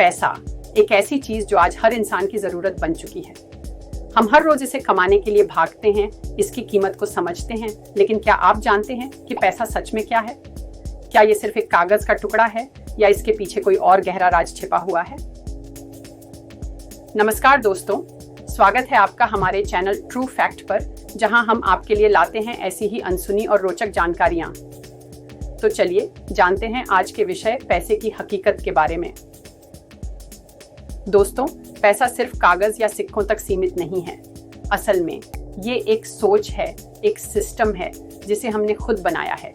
पैसा एक ऐसी चीज जो आज हर इंसान की जरूरत बन चुकी है। हम हर रोज इसे कमाने के लिए भागते हैं, इसकी कीमत को समझते हैं, लेकिन क्या आप जानते हैं कि पैसा सच में क्या है? क्या ये सिर्फ एक कागज का टुकड़ा है या इसके पीछे कोई और गहरा राज छिपा हुआ है? नमस्कार दोस्तों, स्वागत है आपका हमारे चैनल ट्रू फैक्ट पर, जहां हम आपके लिए लाते हैं ऐसी ही अनसुनी और रोचक जानकारियां। तो चलिए जानते हैं आज के विषय पैसे की हकीकत के बारे में। दोस्तों, पैसा सिर्फ कागज या सिक्कों तक सीमित नहीं है। असल में ये एक सोच है, एक सिस्टम है जिसे हमने खुद बनाया है।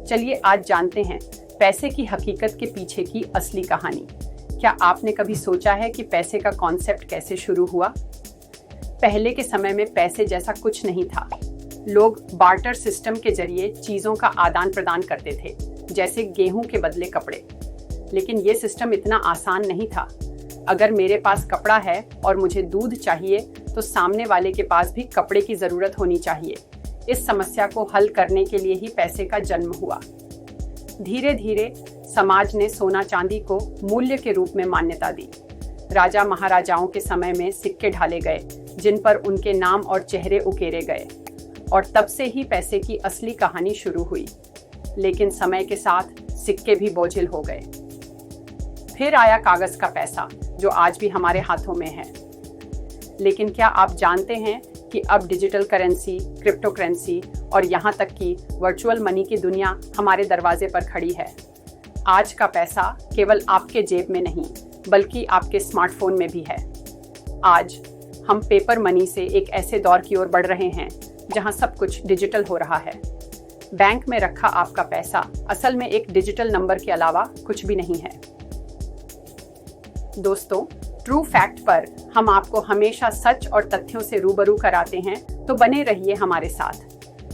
चलिए आज जानते हैं पैसे की हकीकत के पीछे की असली कहानी। क्या आपने कभी सोचा है कि पैसे का कॉन्सेप्ट कैसे शुरू हुआ? पहले के समय में पैसे जैसा कुछ नहीं था। लोग बार्टर सिस्टम के जरिए चीजों का आदान प्रदान करते थे, जैसे गेहूं के बदले कपड़े। लेकिन ये सिस्टम इतना आसान नहीं था। अगर मेरे पास कपड़ा है और मुझे दूध चाहिए, तो सामने वाले के पास भी कपड़े की जरूरत होनी चाहिए। इस समस्या को हल करने के लिए ही पैसे का जन्म हुआ। धीरे धीरे समाज ने सोना चांदी को मूल्य के रूप में मान्यता दी। राजा महाराजाओं के समय में सिक्के ढाले गए, जिन पर उनके नाम और चेहरे उकेरे गए, और तब से ही पैसे की असली कहानी शुरू हुई। लेकिन समय के साथ सिक्के भी बोझिल हो गए। फिर आया कागज का पैसा, जो आज भी हमारे हाथों में है। लेकिन क्या आप जानते हैं कि अब डिजिटल करेंसी, क्रिप्टो करेंसी और यहाँ तक कि वर्चुअल मनी की दुनिया हमारे दरवाजे पर खड़ी है। आज का पैसा केवल आपके जेब में नहीं, बल्कि आपके स्मार्टफोन में भी है। आज हम पेपर मनी से एक ऐसे दौर की ओर बढ़ रहे हैं जहां सब कुछ डिजिटल हो रहा है। बैंक में रखा आपका पैसा असल में एक डिजिटल नंबर के अलावा कुछ भी नहीं है। दोस्तों, ट्रू फैक्ट पर हम आपको हमेशा सच और तथ्यों से रूबरू कराते हैं, तो बने रहिए हमारे साथ।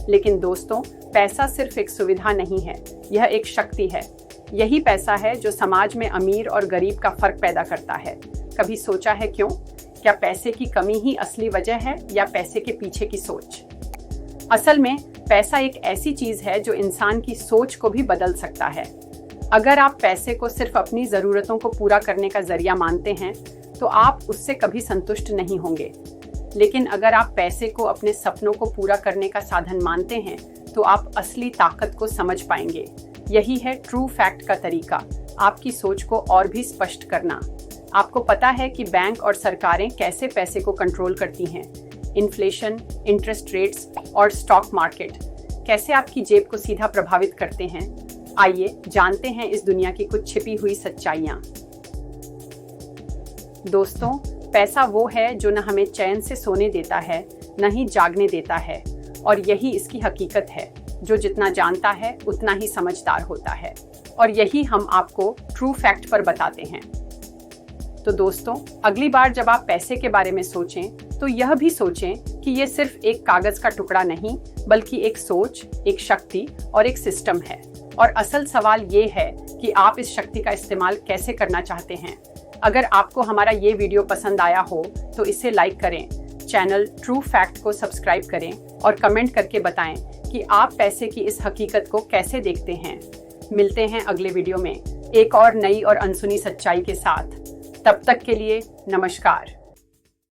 लेकिन दोस्तों, पैसा सिर्फ एक सुविधा नहीं है, यह एक शक्ति है। यही पैसा है जो समाज में अमीर और गरीब का फर्क पैदा करता है। कभी सोचा है क्यों? क्या पैसे की कमी ही असली वजह है या पैसे के पीछे की सोच? असल में पैसा एक ऐसी चीज है जो इंसान की सोच को भी बदल सकता है। अगर आप पैसे को सिर्फ अपनी जरूरतों को पूरा करने का जरिया मानते हैं, तो आप उससे कभी संतुष्ट नहीं होंगे। लेकिन अगर आप पैसे को अपने सपनों को पूरा करने का साधन मानते हैं, तो आप असली ताकत को समझ पाएंगे। यही है ट्रू फैक्ट का तरीका, आपकी सोच को और भी स्पष्ट करना। आपको पता है कि बैंक और सरकारें कैसे पैसे को कंट्रोल करती हैं। इन्फ्लेशन, इंटरेस्ट रेट्स और स्टॉक मार्केट कैसे आपकी जेब को सीधा प्रभावित करते हैं। आइए जानते हैं इस दुनिया की कुछ छिपी हुई सच्चाइयां। दोस्तों, पैसा वो है जो न हमें चैन से सोने देता है, न ही जागने देता है, और यही इसकी हकीकत है। जो जितना जानता है उतना ही समझदार होता है, और यही हम आपको ट्रू फैक्ट पर बताते हैं। तो दोस्तों, अगली बार जब आप पैसे के बारे में सोचें, तो यह भी सोचें कि ये सिर्फ एक कागज का टुकड़ा नहीं, बल्कि एक सोच, एक शक्ति और एक सिस्टम है। और असल सवाल ये है कि आप इस शक्ति का इस्तेमाल कैसे करना चाहते हैं। अगर आपको हमारा ये वीडियो पसंद आया हो, तो इसे लाइक करें, चैनल ट्रू फैक्ट को सब्सक्राइब करें और कमेंट करके बताएं कि आप पैसे की इस हकीकत को कैसे देखते हैं। मिलते हैं अगले वीडियो में एक और नई और अनसुनी सच्चाई के साथ। तब तक के लिए नमस्कार।